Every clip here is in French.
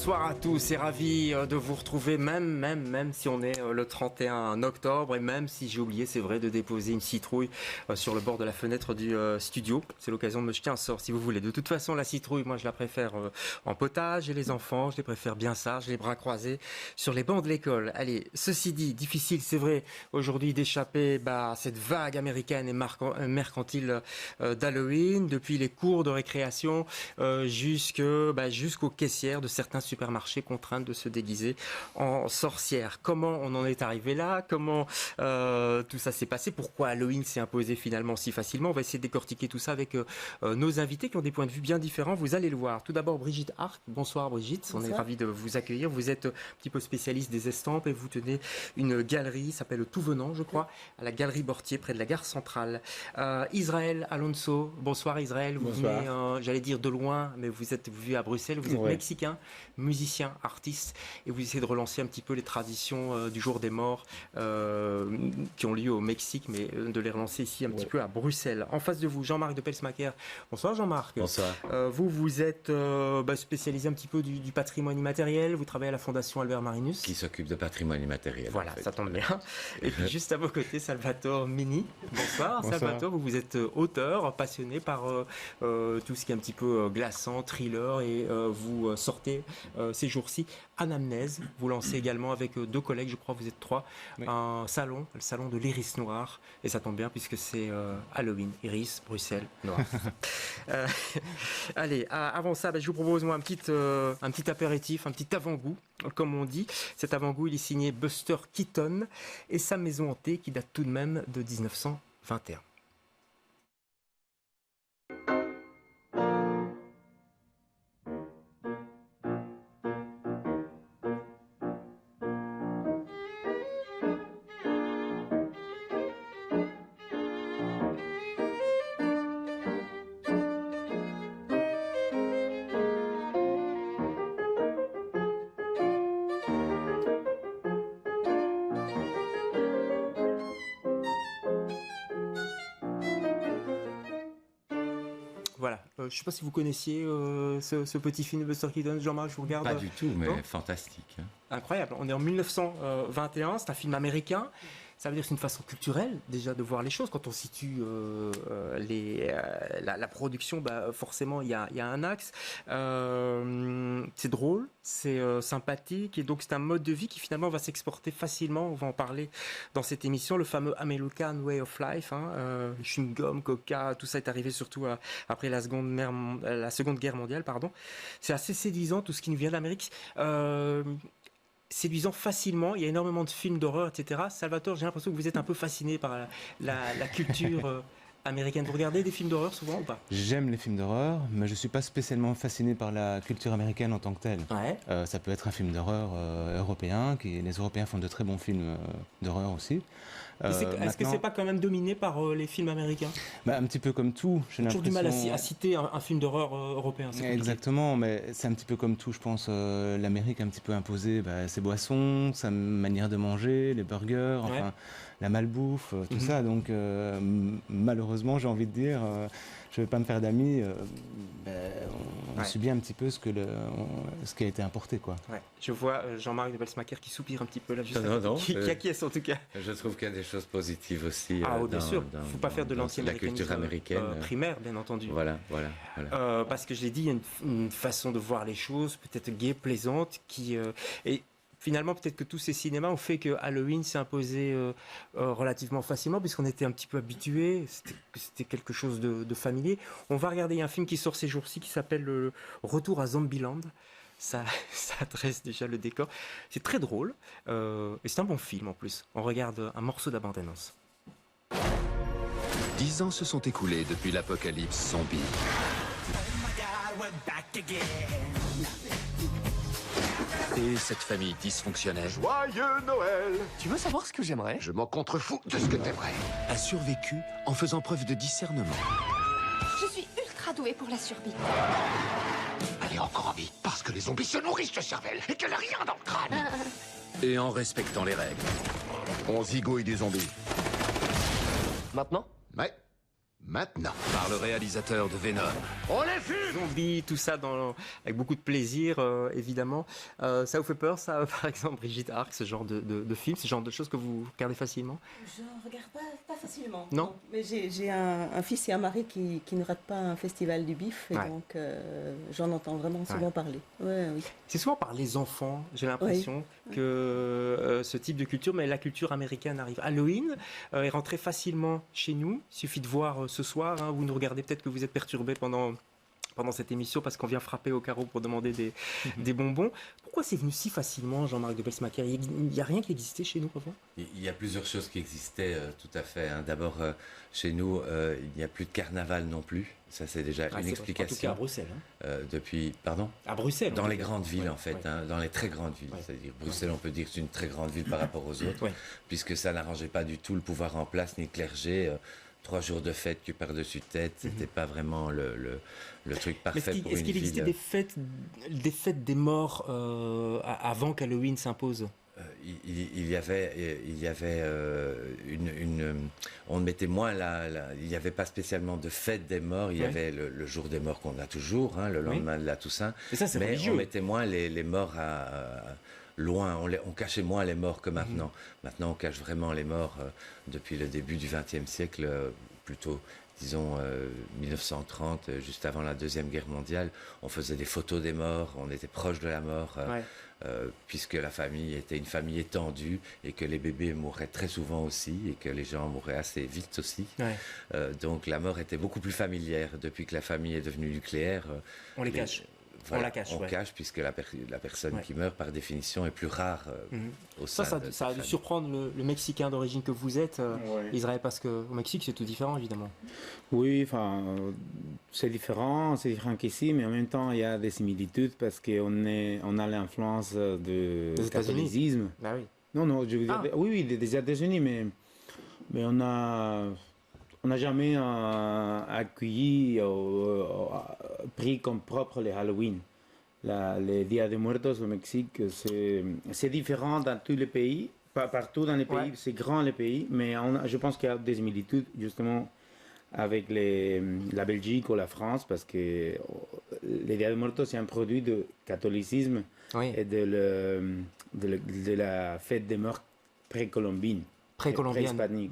bonsoir à tous et ravi de vous retrouver même si on est le 31 octobre et même si j'ai oublié, c'est vrai, de déposer une citrouille sur le bord de la fenêtre du studio. C'est l'occasion de me jeter un sort si vous voulez. De toute façon, la citrouille, moi je la préfère en potage et les enfants, je les préfère bien sages, les bras croisés sur les bancs de l'école. Allez, ceci dit, difficile, c'est vrai, aujourd'hui d'échapper à cette vague américaine et mercantile d'Halloween, depuis les cours de récréation jusqu'aux caissières de certains supermarchés contraintes de se déguiser en sorcières. Comment on en est arrivé là? Comment tout ça s'est passé? Pourquoi Halloween s'est imposé finalement si facilement? On va essayer de décortiquer tout ça avec nos invités qui ont des points de vue bien différents. Vous allez le voir. Tout d'abord, Brigitte Arc. Bonsoir Brigitte. Bonsoir. On est ravis de vous accueillir. Vous êtes un petit peu spécialiste des estampes et vous tenez une galerie, s'appelle Tout Venant, je crois, à la galerie Bortier, près de la gare centrale. Israël Alonso. Bonsoir Israël. Vous venez, j'allais dire de loin, mais vous êtes vu à Bruxelles. Vous êtes mexicain, musicien, artiste, et vous essayez de relancer un petit peu les traditions du jour des morts qui ont lieu au Mexique, mais de les relancer ici un petit peu à Bruxelles. En face de vous, Jean-Marc de Pelsmacher. Bonsoir Jean-Marc. Bonsoir. Vous êtes spécialisé un petit peu du patrimoine immatériel. Vous travaillez à la Fondation Albert Marinus. Qui s'occupe de patrimoine immatériel. Voilà, en fait. Ça tombe bien. Et puis juste à vos côtés, Salvatore Mini. Bonsoir. Salvatore, vous êtes auteur, passionné par tout ce qui est un petit peu glaçant, thriller, et vous sortez ces jours-ci Anamnèse. Vous lancez également avec deux collègues, je crois, vous êtes trois, un salon, le salon de l'Iris Noir. Et ça tombe bien puisque c'est Halloween, Iris, Bruxelles, Noir. Allez, avant ça, je vous propose moi un petit apéritif, un petit avant-goût, comme on dit. Cet avant-goût, il est signé Buster Keaton et sa maison hantée qui date tout de même de 1921. Voilà, je ne sais pas si vous connaissiez ce petit film de Buster Keaton. Jean-Marc, je vous regarde. Pas du tout, mais fantastique. Incroyable, on est en 1921, c'est un film américain. Ça veut dire que c'est une façon culturelle déjà de voir les choses. Quand on situe la production, forcément il y a un axe. C'est drôle, c'est sympathique, et donc c'est un mode de vie qui finalement va s'exporter facilement. On va en parler dans cette émission, le fameux American Way of Life, chewing-gum, coca, tout ça est arrivé surtout après la Seconde Guerre mondiale, pardon. C'est assez séduisant tout ce qui nous vient d'Amérique. Séduisant facilement, il y a énormément de films d'horreur, etc. Salvatore, j'ai l'impression que vous êtes un peu fasciné par la culture américaine. Vous regardez des films d'horreur souvent ou pas? J'aime les films d'horreur, mais je ne suis pas spécialement fasciné par la culture américaine en tant que telle. Ouais. Ça peut être un film d'horreur européen, les Européens font de très bons films d'horreur aussi. Est-ce que c'est pas quand même dominé par les films américains? Un petit peu comme tout. J'ai toujours du mal à citer un film d'horreur européen. Exactement, mais c'est un petit peu comme tout, je pense. L'Amérique a un petit peu imposé ses boissons, sa manière de manger, les burgers, la malbouffe, tout ça. Donc malheureusement, j'ai envie de dire, je ne vais pas me faire d'amis. On subit un petit peu ce qui a été importé, quoi. Ouais. Je vois Jean-Marc de Pelsmacher qui soupire un petit peu là, juste qui acquiesce en tout cas. Je trouve qu'il y a des choses positives aussi. Bien sûr. Il ne faut pas faire de l'anti-américanisme la culture américaine primaire, bien entendu. Voilà. Parce que je l'ai dit, il y a une façon de voir les choses, peut-être gaie, plaisante, et finalement, peut-être que tous ces cinémas ont fait que Halloween s'est imposé relativement facilement, puisqu'on était un petit peu habitués, c'était quelque chose de familier. On va regarder, il y a un film qui sort ces jours-ci qui s'appelle le Retour à Zombieland. Ça dresse déjà le décor. C'est très drôle, et c'est un bon film en plus. On regarde un morceau de la bande-annonce. 10 ans se sont écoulés depuis l'apocalypse zombie. Et cette famille dysfonctionnelle. Joyeux Noël! Tu veux savoir ce que j'aimerais? Je m'en contrefous de ce que t'aimerais. A survécu en faisant preuve de discernement. Je suis ultra douée pour la survie. Allez, encore en vie, parce que les zombies se nourrissent de cervelle et qu'elle a rien dans le crâne. Et en respectant les règles. On zigouille des zombies. Maintenant? Ouais. maintenant. Par le réalisateur de Venom. On les fume! Zombies, tout ça avec beaucoup de plaisir, évidemment. Ça vous fait peur, ça, par exemple, Brigitte Arc, ce genre de film, ce genre de choses que vous regardez facilement? Je ne regarde pas facilement. Non. Mais j'ai un fils et un mari qui ne ratent pas un festival du bif, et donc j'en entends vraiment souvent parler. Ouais, oui. C'est souvent par les enfants, j'ai l'impression, que ce type de culture, mais la culture américaine arrive. Halloween est rentré facilement chez nous. Il suffit de voir ce soir, hein, vous nous regardez, peut-être que vous êtes perturbés pendant cette émission parce qu'on vient frapper au carreau pour demander des bonbons. Pourquoi c'est venu si facilement, Jean-Marc de Belsmacher? Il n'y a rien qui existait chez nous avant? Il y a plusieurs choses qui existaient, tout à fait. Hein. D'abord, chez nous, il n'y a plus de carnaval non plus. Ça, c'est déjà une explication. En tout cas à Bruxelles. Hein. Depuis, pardon? À Bruxelles. Dans les grandes villes, en fait. Hein, dans les très grandes villes. C'est-à-dire, Bruxelles, on peut dire que c'est une très grande ville par rapport aux autres, puisque ça n'arrangeait pas du tout le pouvoir en place, ni le clergé. 3 jours de fête que par-dessus tête, c'était pas vraiment le truc parfait pour une ville. Est-ce qu'il existait des fêtes des morts avant qu'Halloween s'impose? Il y avait on mettait moins il n'y avait pas spécialement de fête des morts, il y avait le jour des morts qu'on a toujours, hein, le lendemain de la Toussaint, mais religieux. On mettait moins les morts loin, on cachait moins les morts que maintenant. Maintenant, on cache vraiment les morts depuis le début du XXe siècle, plutôt, disons, 1930, juste avant la Deuxième Guerre mondiale. On faisait des photos des morts, on était proche de la mort, puisque la famille était une famille étendue et que les bébés mouraient très souvent aussi et que les gens mouraient assez vite aussi. Donc la mort était beaucoup plus familière. Depuis que la famille est devenue nucléaire, on les cache. Voilà, on cache puisque la personne qui meurt par définition est plus rare au sein ça a dû surprendre le Mexicain d'origine que vous êtes, Israël, parce qu'au Mexique c'est tout différent évidemment. Oui, enfin c'est différent qu'ici, mais en même temps il y a des similitudes parce qu'on a l'influence du catholicisme. Ah oui. Non, je veux dire, oui, des États-Unis, mais on n'a jamais accueilli pris comme propre les Halloween. Les Dia de Muertos au Mexique, c'est différent dans tous les pays, partout dans les pays, c'est grand les pays, mais je pense qu'il y a des similitudes justement avec la Belgique ou la France, parce que les Dia de Muertos c'est un produit de catholicisme et de la fête des morts précolombienne. Préhispanique.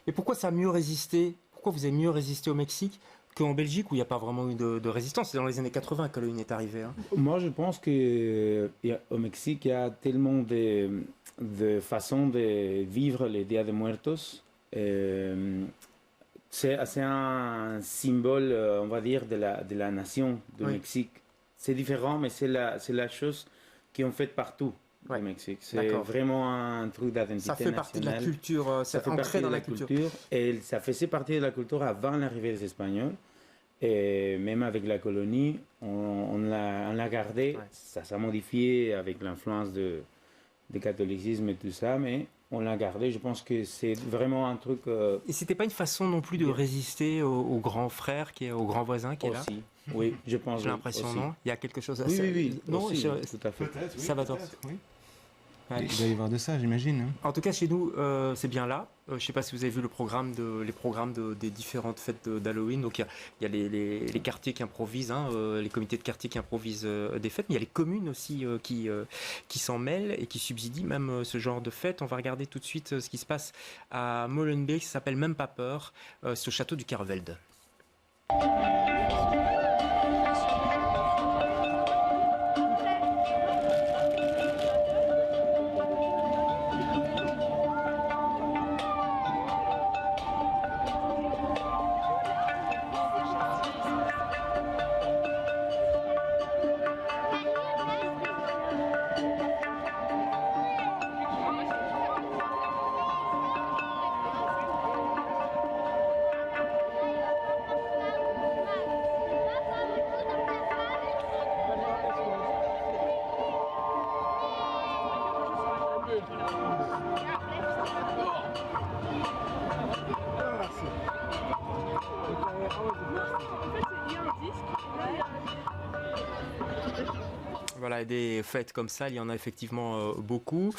Mais pourquoi ça a mieux résisté? Pourquoi vous avez mieux résisté au Mexique qu'en Belgique où il n'y a pas vraiment eu de résistance? C'est dans les années 80 que l'Halloween est arrivé. Hein. Moi, je pense qu'au Mexique, il y a tellement de façons de vivre les Dia de Muertos. C'est un symbole, on va dire, de la nation du Mexique. C'est différent, mais c'est la chose qu'on fait partout. Au Mexique. C'est vraiment un truc d'identité nationale. Ça fait partie de la culture, ça fait ancré dans la culture. Et ça faisait partie de la culture avant l'arrivée des Espagnols. Et même avec la colonie, on l'a gardé. Ça s'est modifié avec l'influence du catholicisme et tout ça, mais on l'a gardé. Je pense que c'est vraiment un truc... Et c'était pas une façon non plus de résister au grand frère, au grand voisin qui est là? Oui, je pense. J'ai l'impression, aussi. non? Il y a quelque chose à ça. Oui. Non, aussi, tout à fait. Ça va oui. Il doit y avoir de ça, j'imagine. Hein. En tout cas, chez nous, c'est bien là. Je ne sais pas si vous avez vu les programmes des différentes fêtes d'Halloween. Donc, il y a les quartiers qui improvisent, hein, les comités de quartier qui improvisent des fêtes. Mais il y a les communes aussi qui s'en mêlent et qui subsidient même ce genre de fêtes. On va regarder tout de suite ce qui se passe à Molenbeek. Ça s'appelle Même pas peur. C'est au château du Carvelde. Voilà, des fêtes comme ça, il y en a effectivement beaucoup.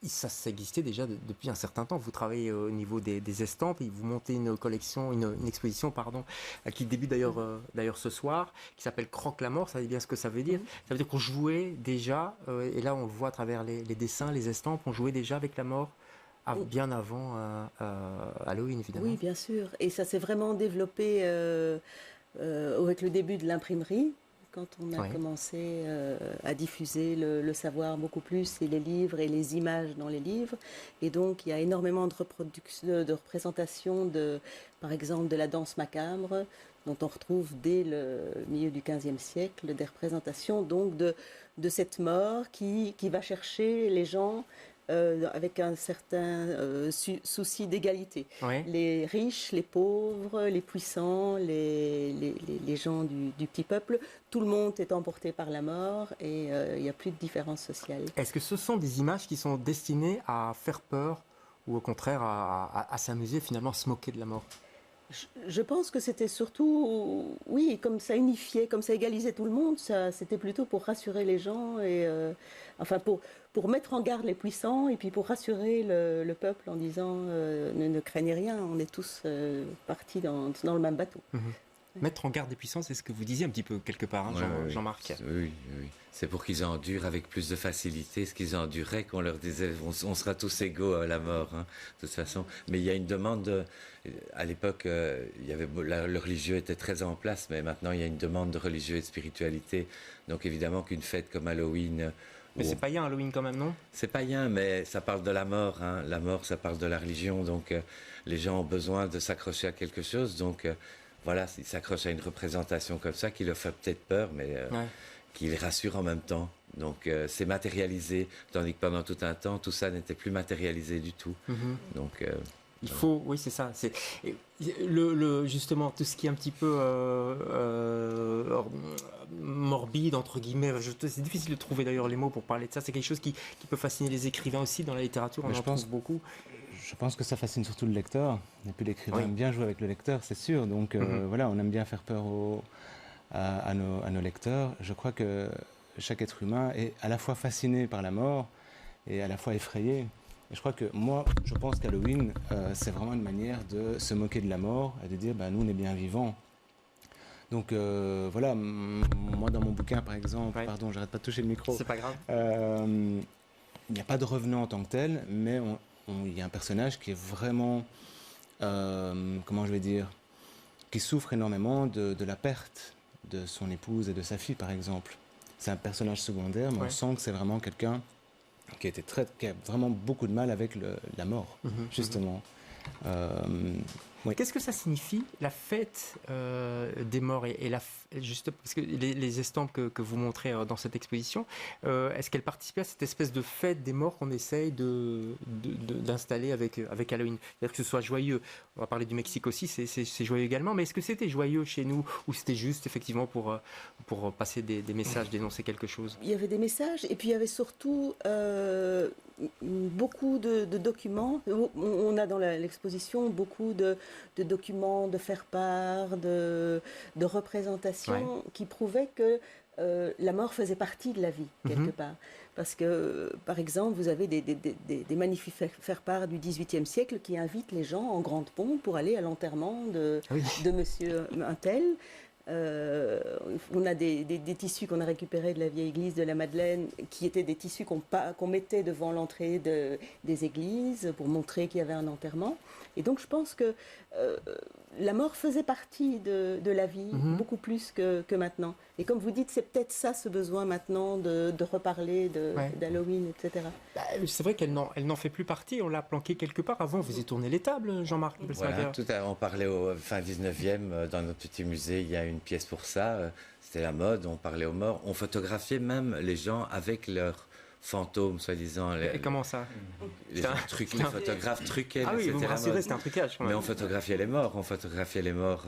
ça existait déjà depuis un certain temps. Vous travaillez au niveau des estampes et vous montez une collection, une exposition, pardon, qui débute d'ailleurs ce soir, qui s'appelle Croque la mort. Ça veut dire bien ce que ça veut dire. Ça veut dire qu'on jouait déjà, et là on le voit à travers les dessins, les estampes, on jouait déjà avec la mort bien avant Halloween, évidemment. Oui, bien sûr. Et ça s'est vraiment développé avec le début de l'imprimerie. Quand on a commencé à diffuser le savoir beaucoup plus, et les livres et les images dans les livres. Et donc, il y a énormément de représentations, par exemple, de la danse macabre, dont on retrouve dès le milieu du XVe siècle des représentations donc, de cette mort qui va chercher les gens avec un certain souci d'égalité. Les riches, les pauvres, les puissants, les gens du petit peuple, tout le monde est emporté par la mort et il n'y a plus de différence sociale. Est-ce que ce sont des images qui sont destinées à faire peur ou au contraire à s'amuser, finalement à se moquer de la mort ? Je pense que c'était surtout, oui, comme ça unifiait, comme ça égalisait tout le monde, c'était plutôt pour rassurer les gens et enfin pour mettre en garde les puissants et puis pour rassurer le peuple en disant ne craignez rien, on est tous partis dans le même bateau. Mettre en garde les puissants, c'est ce que vous disiez un petit peu quelque part, hein, Jean-Marc. Oui. C'est pour qu'ils endurent avec plus de facilité ce qu'ils enduraient, qu'on leur disait on sera tous égaux à la mort, hein, de toute façon. Mais il y a une demande, à l'époque, le religieux était très en place, mais maintenant il y a une demande de religieux et de spiritualité. Donc évidemment qu'une fête comme Halloween... Mais c'est païen Halloween quand même, non ? C'est païen, mais ça parle de la mort. Hein. La mort, ça parle de la religion. Donc les gens ont besoin de s'accrocher à quelque chose. Donc... Voilà, il s'accroche à une représentation comme ça qui leur fait peut-être peur, mais qui les rassure en même temps. Donc c'est matérialisé, tandis que pendant tout un temps, tout ça n'était plus matérialisé du tout. Donc il faut, oui, c'est ça. C'est justement tout ce qui est un petit peu morbide entre guillemets. C'est difficile de trouver d'ailleurs les mots pour parler de ça. C'est quelque chose qui peut fasciner les écrivains aussi dans la littérature. On en trouve beaucoup. Je pense que ça fascine surtout le lecteur. Et puis l'écrivain aime bien jouer avec le lecteur, c'est sûr. Donc voilà, on aime bien faire peur à nos lecteurs. Je crois que chaque être humain est à la fois fasciné par la mort et à la fois effrayé. Et je crois que je pense qu'Halloween, c'est vraiment une manière de se moquer de la mort et de dire, nous, on est bien vivants. Donc voilà, moi dans mon bouquin, par exemple, pardon, j'arrête pas de toucher le micro. C'est pas grave. Il n'y a pas de revenant en tant que tel, mais il y a un personnage qui est vraiment, comment je vais dire, qui souffre énormément de la perte de son épouse et de sa fille, par exemple. C'est un personnage secondaire, mais on sent que c'est vraiment quelqu'un qui a vraiment beaucoup de mal avec la mort, justement. Qu'est-ce que ça signifie, la fête des morts et juste parce que les estampes que vous montrez dans cette exposition, est-ce qu'elles participent à cette espèce de fête des morts qu'on essaye d'installer avec Halloween ? C'est-à-dire que ce soit joyeux. On va parler du Mexique aussi, c'est joyeux également, mais est-ce que c'était joyeux chez nous ou c'était juste effectivement pour passer des messages, dénoncer quelque chose ? Il y avait des messages et puis il y avait surtout beaucoup de documents. On a dans l'exposition beaucoup de documents, de faire-part, de représentations qui prouvaient que la mort faisait partie de la vie, quelque part. Parce que, par exemple, vous avez des magnifiques faire-part du XVIIIe siècle qui invitent les gens en grande pompe pour aller à l'enterrement de monsieur Untel. On a des tissus qu'on a récupérés de la vieille église de la Madeleine, qui étaient des tissus qu'on mettait devant l'entrée des églises pour montrer qu'il y avait un enterrement. Et donc je pense que la mort faisait partie de la vie, beaucoup plus que maintenant. Et comme vous dites, c'est peut-être ça, ce besoin maintenant de reparler d'Halloween, etc. C'est vrai qu'elle n'en fait plus partie, on l'a planquée quelque part. Avant, vous faisiez tourner les tables, Jean-Marc. Voilà, on parlait au fin 19e, dans notre petit musée, il y a une pièce pour ça. C'était la mode, on parlait aux morts. On photographiait même les gens avec leurs fantômes, soi-disant. Et comment ça ? Les photographes truquaient. Ah oui, vous me rassurez, c'était un trucage. Mais on photographiait les morts. On photographiait les morts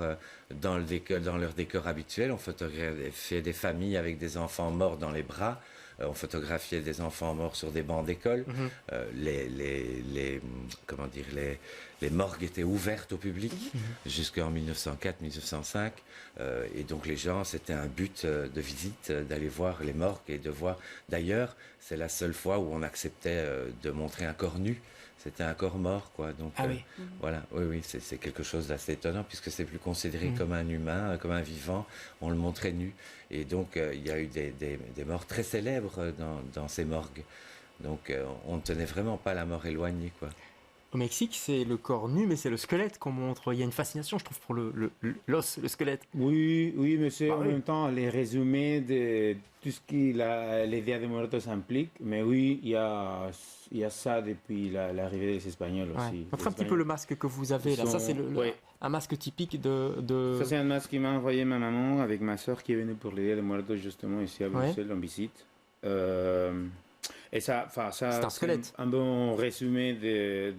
dans leur décor habituel. On photographiait des familles avec des enfants morts dans les bras. on photographiait des enfants morts sur des bancs d'école. Comment dire, les morgues étaient ouvertes au public jusqu'en 1904-1905. Et donc les gens, c'était un but de visite d'aller voir les morgues et de voir. D'ailleurs, c'est la seule fois où on acceptait de montrer un corps nu. C'était un corps mort, quoi. Donc, voilà, oui, c'est quelque chose d'assez étonnant puisque c'est plus considéré comme un humain, comme un vivant. On le montrait nu. Et donc, il y a eu des morts très célèbres dans ces morgues. Donc, on ne tenait vraiment pas la mort éloignée, quoi. Au Mexique, c'est le corps nu, mais c'est le squelette qu'on montre. Il y a une fascination, je trouve, pour l'os, le squelette. Oui, mais c'est en même temps les résumés de tout ce que les Dia de Muertos implique. Mais oui, il y a ça depuis l'arrivée des Espagnols aussi. Montre un petit peu le masque que vous avez là. Ça, c'est un masque typique de... Ça, c'est un masque qui m'a envoyé ma maman avec ma soeur qui est venue pour les Dia de Muertos justement ici à Bruxelles en visite. Et ça, c'est un squelette. Un bon résumé des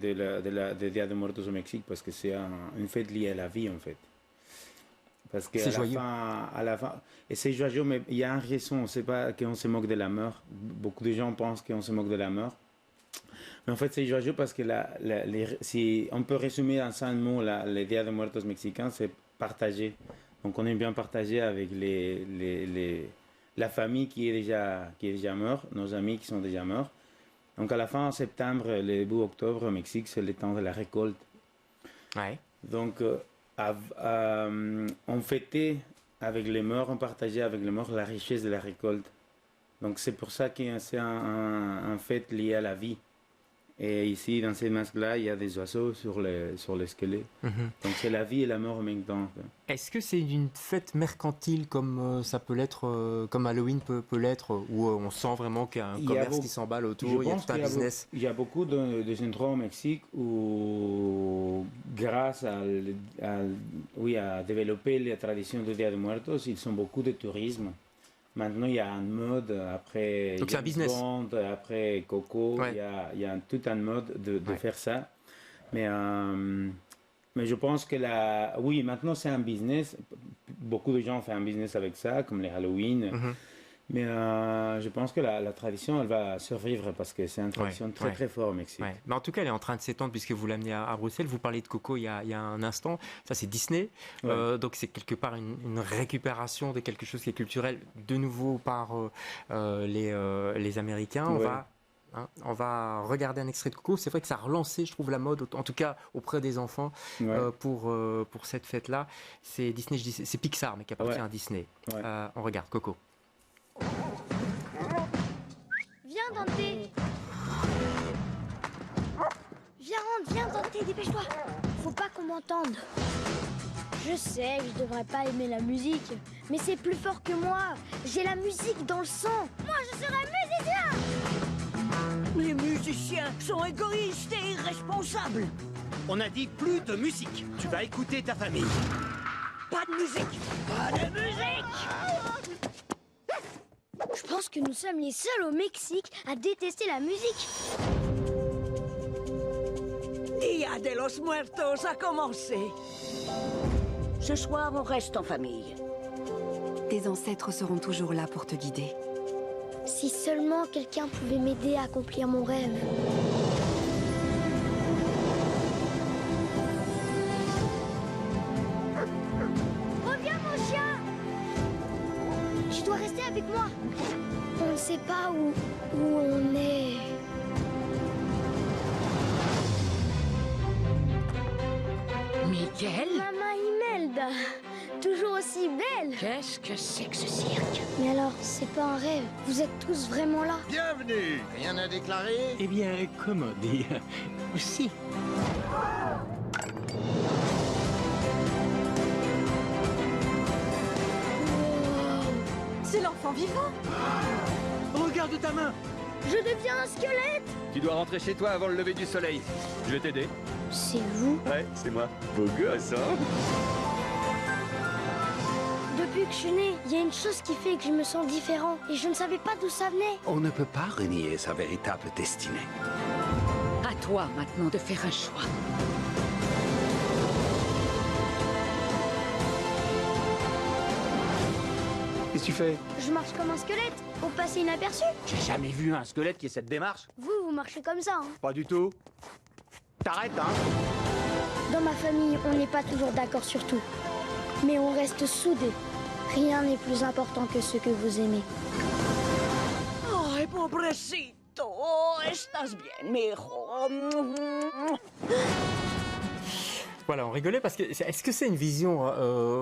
Dia de Muertos au Mexique parce que c'est une fête liée à la vie en fait. Parce que à la fin, et c'est joyeux, mais il y a une raison. C'est pas qu'on se moque de la mort. Beaucoup de gens pensent qu'on se moque de la mort. Mais en fait, c'est joyeux parce que si on peut résumer en 5 mots les Dia de Muertos mexicains, c'est partager. Donc on aime bien partager avec la famille qui est déjà morte, nos amis qui sont déjà morts. Donc à la fin septembre, le début octobre au Mexique, c'est le temps de la récolte. Ouais. Donc on fêtait avec les morts, on partageait avec les morts la richesse de la récolte. Donc c'est pour ça que c'est un fête lié à la vie. Et ici, dans ces masques-là, il y a des oiseaux sur les squelettes. Donc c'est la vie et la mort en même temps. Est-ce que c'est une fête mercantile comme ça peut l'être, comme Halloween peut l'être, où on sent vraiment qu'il y a un commerce qui s'emballe autour, il y a tout un business? Il y a beaucoup de endroits au Mexique où, grâce à développer la tradition du Dia de Muertos, ils ont beaucoup de tourisme. Maintenant, il y a un mode, après donc c'est un business. Bond, après Coco, il y a tout un mode de faire ça. Mais je pense que oui, maintenant c'est un business. Beaucoup de gens font un business avec ça, comme les Halloween. Mais je pense que la tradition, elle va survivre parce que c'est une tradition très très forte au Mexique. Mais en tout cas, elle est en train de s'étendre puisque vous l'amenez à Bruxelles. Vous parlez de Coco il y a un instant. Ça, c'est Disney. Donc, c'est quelque part une récupération de quelque chose qui est culturel de nouveau par les Américains. On va regarder un extrait de Coco. C'est vrai que ça a relancé, je trouve, la mode, en tout cas auprès des enfants, pour cette fête-là. C'est Disney, c'est Pixar, mais qui appartient à Disney. On regarde Coco. Viens, Dante. Viens, Dante, dépêche-toi. Faut pas qu'on m'entende. Je sais que je devrais pas aimer la musique, mais c'est plus fort que moi. J'ai la musique dans le sang. Moi, je serai musicien. Les musiciens sont égoïstes et irresponsables. On a dit plus de musique. Tu vas écouter ta famille. Pas de musique. Pas de musique. Je pense que nous sommes les seuls au Mexique à détester la musique. Dia de los Muertos a commencé. Ce soir, on reste en famille. Tes ancêtres seront toujours là pour te guider. Si seulement quelqu'un pouvait m'aider à accomplir mon rêve. Reviens, mon chien! Tu dois rester avec moi. On ne sait pas où on est. Miguel? Maman Imelda, toujours aussi belle. Qu'est-ce que c'est que ce cirque? Mais alors, c'est pas un rêve. Vous êtes tous vraiment là. Bienvenue. Rien à déclarer? Eh bien, comment dire? Si. C'est l'enfant vivant. Regarde ta main. Je deviens un squelette. Tu dois rentrer chez toi avant le lever du soleil. Je vais t'aider. C'est vous? Ouais, c'est moi. Beau gosse, hein? Depuis que je suis née, il y a une chose qui fait que je me sens différent et je ne savais pas d'où ça venait. On ne peut pas renier sa véritable destinée. À toi maintenant de faire un choix. Qu'est-ce que tu fais? Je marche comme un squelette, pour passer inaperçu. J'ai jamais vu un squelette qui ait cette démarche. Vous marchez comme ça, hein. Pas du tout. T'arrêtes, hein. Dans ma famille, on n'est pas toujours d'accord sur tout. Mais on reste soudés. Rien n'est plus important que ce que vous aimez. Ay, pobrecito, estás bien, mijo. Voilà, on rigolait parce que est-ce que c'est une vision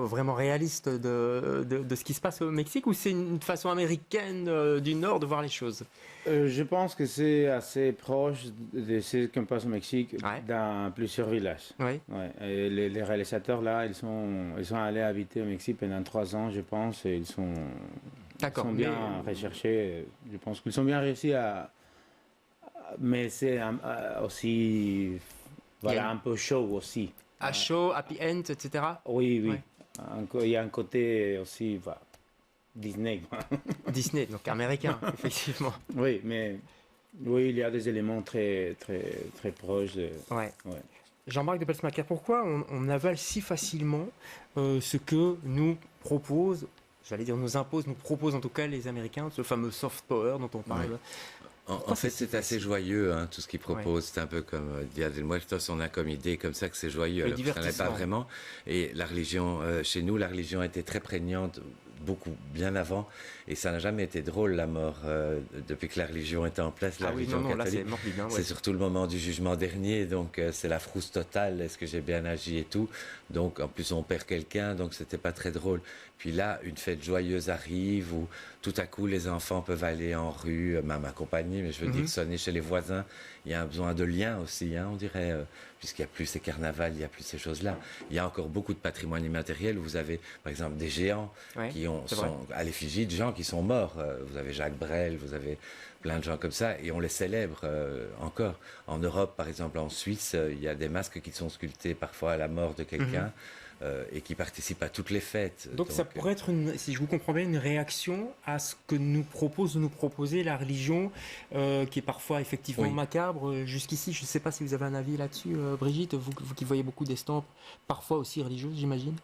vraiment réaliste de ce qui se passe au Mexique ou c'est une façon américaine du Nord de voir les choses? Je pense que c'est assez proche de ce qui se passe au Mexique dans plusieurs villages. Oui. Ouais. Et les réalisateurs là, ils sont allés habiter au Mexique pendant 3 ans, je pense, et ils sont bien recherchés. Je pense qu'ils sont bien réussis à. Mais c'est aussi un peu chaud aussi. À show, happy end, etc. Oui. Ouais. Il y a un côté aussi Disney. Disney, donc américain, effectivement. Oui, mais il y a des éléments très proches. Ouais. Jean-Marc de Pelsmacher, pourquoi on avale si facilement ce que nous propose, nous propose en tout cas les Américains, ce fameux soft power dont on parle. Ouais. En fait, c'est assez joyeux, hein, tout ce qu'ils proposent. C'est un peu comme Dia de Muertos, on a comme idée comme ça que c'est joyeux. Alors ça n'est pas vraiment. Et la religion, chez nous, la religion était très prégnante, bien avant. Et ça n'a jamais été drôle, la mort, depuis que la religion était en place. La religion catholique, là, c'est morbide, c'est surtout le moment du jugement dernier. Donc, c'est la frousse totale. Est-ce que j'ai bien agi et tout. Donc, en plus, on perd quelqu'un. Donc, c'était pas très drôle. Puis là, une fête joyeuse arrive où tout à coup, les enfants peuvent aller en rue, même accompagnés, mais je veux dire, sonner chez les voisins. Il y a un besoin de lien aussi, hein, on dirait, puisqu'il n'y a plus ces carnavals, il n'y a plus ces choses-là. Il y a encore beaucoup de patrimoine immatériel où vous avez, par exemple, des géants qui sont à l'effigie de gens qui sont morts. Vous avez Jacques Brel, vous avez plein de gens comme ça, et on les célèbre encore. En Europe, par exemple, en Suisse, il y a des masques qui sont sculptés parfois à la mort de quelqu'un. Et qui participent à toutes les fêtes. Donc ça pourrait être, si je vous comprends bien, une réaction à ce que nous propose de nous proposer la religion, qui est parfois effectivement macabre. Jusqu'ici, je ne sais pas si vous avez un avis là-dessus, Brigitte, vous qui voyez beaucoup d'estampes, parfois aussi religieuses, j'imagine.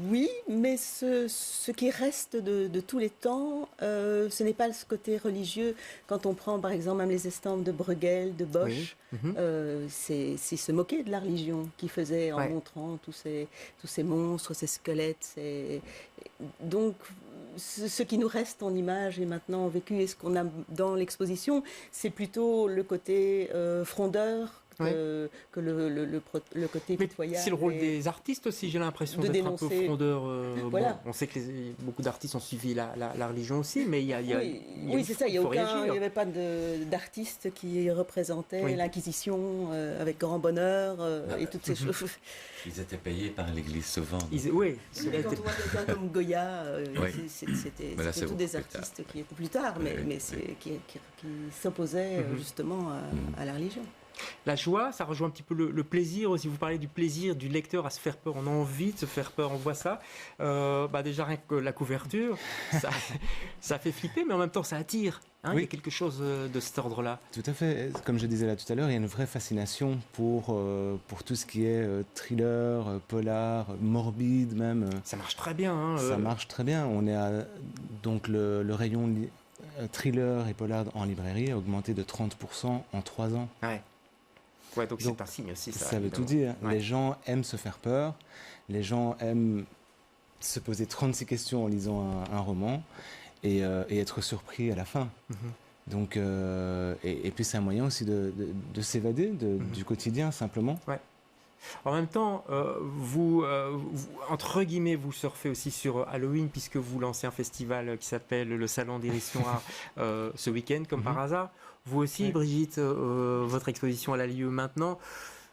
Oui, mais ce qui reste de tous les temps, ce n'est pas ce côté religieux. Quand on prend par exemple même les estampes de Bruegel, de Bosch, c'est se moquer de la religion qu'ils faisaient en montrant tous ces monstres, ces squelettes. Donc ce qui nous reste en image et maintenant en vécu et ce qu'on a dans l'exposition, c'est plutôt le côté frondeur. Que le côté pitoyable. C'est le rôle des artistes aussi, j'ai l'impression d'être un peu frondeur. Voilà. Bon, on sait que beaucoup d'artistes ont suivi la religion aussi, mais il y a oui, c'est ça, il n'y avait pas d'artistes qui représentaient l'Inquisition avec grand bonheur et toutes ces choses. Ils étaient payés par l'Église souvent. Quand on voit quelqu'un comme Goya, c'était tous des artistes qui étaient plus tard, mais qui s'opposaient justement à la religion. La joie, ça rejoint un petit peu le plaisir aussi. Vous parlez du plaisir du lecteur à se faire peur. On a envie de se faire peur, on voit ça. Déjà, rien que la couverture, ça fait flipper, mais en même temps, ça attire. Il y a quelque chose de cet ordre-là. Tout à fait. Comme je disais là tout à l'heure, il y a une vraie fascination pour tout ce qui est thriller, polar, morbide même. Ça marche très bien. Ça marche très bien. On est donc le rayon thriller et polar en librairie a augmenté de 30% en 3 ans. Ouais, donc c'est un signe aussi. Ça veut tout dire. Les gens aiment se faire peur, les gens aiment se poser 36 questions en lisant un roman et être surpris à la fin. Donc, et puis c'est un moyen aussi de s'évader du quotidien simplement. En même temps, vous, entre guillemets, vous surfez aussi sur Halloween puisque vous lancez un festival qui s'appelle le Salon d'Iris Noire ce week-end, comme par hasard. Vous aussi, Brigitte, votre exposition elle a lieu maintenant.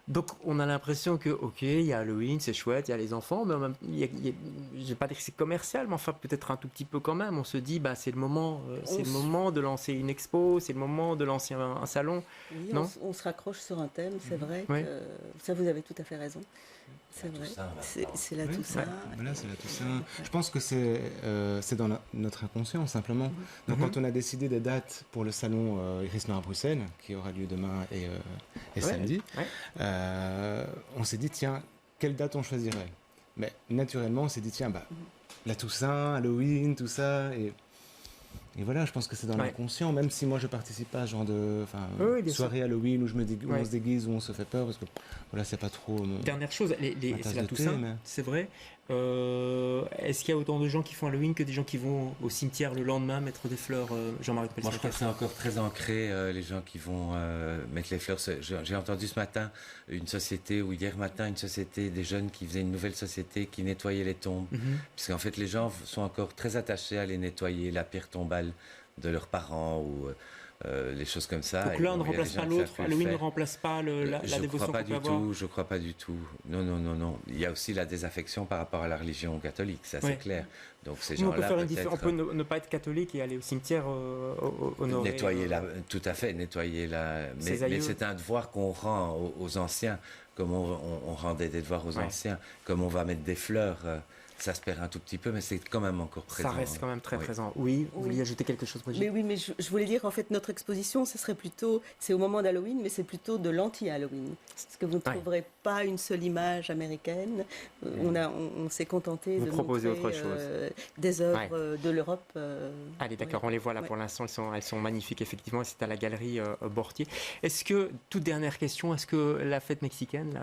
Donc on a l'impression que, ok, il y a Halloween, c'est chouette, il y a les enfants, mais je ne vais pas dire que c'est commercial, mais enfin peut-être un tout petit peu quand même. On se dit, c'est le moment de lancer une expo, c'est le moment de lancer un salon. Oui, on se raccroche sur un thème, c'est vrai. Ça, vous avez tout à fait raison. C'est vrai. C'est la Toussaint. Voilà, c'est la Toussaint. Je pense que c'est dans notre inconscient simplement. Donc quand on a décidé des dates pour le salon Iris Noire à Bruxelles, qui aura lieu demain et samedi, on s'est dit tiens, quelle date on choisirait? Mais naturellement, on s'est dit tiens, la Toussaint, Halloween, tout ça. Et voilà, je pense que c'est dans l'inconscient, même si moi je participe pas à ce genre de soirée Halloween où on se déguise, où on se fait peur, parce que voilà, c'est pas trop. Dernière chose, c'est la Toussaint, c'est vrai. Est-ce qu'il y a autant de gens qui font Halloween que des gens qui vont au cimetière le lendemain mettre des fleurs, Jean-Marie Peltier? Moi, je crois que c'est encore très ancré, les gens qui vont mettre les fleurs. J'ai entendu ce matin hier matin, une société, des jeunes qui faisaient une nouvelle société qui nettoyait les tombes. Puisqu'en fait, les gens sont encore très attachés à les nettoyer, la pierre tombale de leurs parents ou les choses comme ça. Donc l'un ne remplace pas l'autre, Halloween ne remplace pas la dévotion qu'on peut avoir. Je crois pas du tout. Non. Il y a aussi la désaffection par rapport à la religion catholique, ça c'est clair. Donc ces gens-là, on peut ne pas être catholique et aller au cimetière honorer. Tout à fait, nettoyer la. Mais c'est un devoir qu'on rend aux anciens, comme on rendait des devoirs aux anciens, comme on va mettre des fleurs. Ça se perd un tout petit peu, mais c'est quand même encore présent. Ça reste quand même très présent. Oui, vous vouliez ajouter quelque chose, Brigitte? Mais je voulais dire, en fait, notre exposition, c'est au moment d'Halloween, mais c'est plutôt de l'anti-Halloween. Parce que vous ne trouverez pas une seule image américaine. On s'est contenté de proposer montrer autre chose. Des œuvres de l'Europe. Allez, d'accord, on les voit là pour l'instant, elles sont magnifiques, effectivement, c'est à la galerie Bortier. Est-ce que, toute dernière question, est-ce que la fête mexicaine,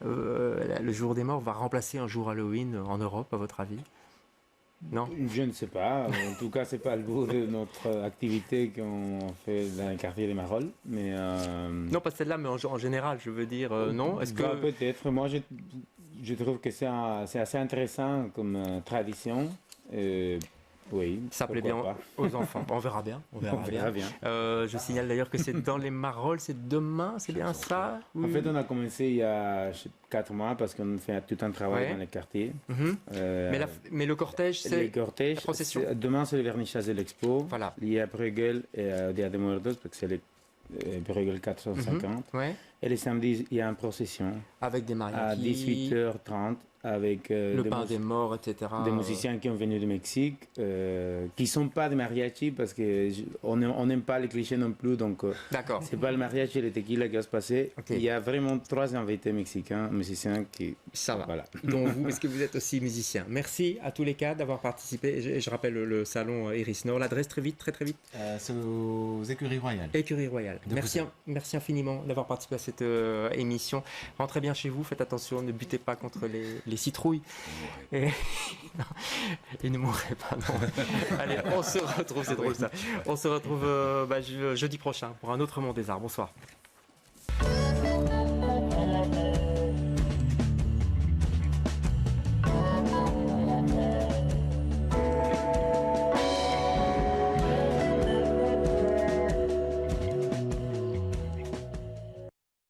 le jour des morts, va remplacer un jour Halloween en Europe, à votre avis? Non? Je ne sais pas. En tout cas, c'est pas le bout de notre activité qu'on fait dans le quartier des Marolles. Mais non, pas celle-là, mais en général, je veux dire, non. Est-ce que peut-être. Moi, je trouve que c'est assez intéressant comme tradition. Oui. Ça plaît bien aux enfants. On verra bien. Je signale d'ailleurs que c'est dans les Marolles, c'est demain, c'est bien ça? En fait, on a commencé il y a 4 mois parce qu'on fait tout un travail dans les quartiers. Mais le cortège, c'est la procession. Demain, c'est le vernissage de l'expo. Voilà. Il y a Bruegel et Dia de Muertos, parce que c'est le Bruegel 450. Et les samedis, il y a une procession. Avec des mariachis. À 18h30. Avec le pain des morts, etc. Des musiciens qui ont venu du Mexique, qui ne sont pas des mariachis, parce qu'on n'aime pas les clichés non plus, donc c'est pas le mariachi et le tequila qui va se passer. Il y a vraiment 3 invités mexicains, musiciens qui... Ça va. Voilà. Donc vous, est-ce que vous êtes aussi musicien? Merci à tous les 4 d'avoir participé. Je rappelle le salon Iris Nord. L'adresse très vite. C'est aux Écuries Royales. Écuries Royales. Merci infiniment d'avoir participé à cette émission. Rentrez bien chez vous, faites attention, ne butez pas contre les citrouilles. Et ne mourrez pas. Non. Allez, on se retrouve, c'est drôle ça. On se retrouve jeudi prochain pour un autre Monde des Arts. Bonsoir.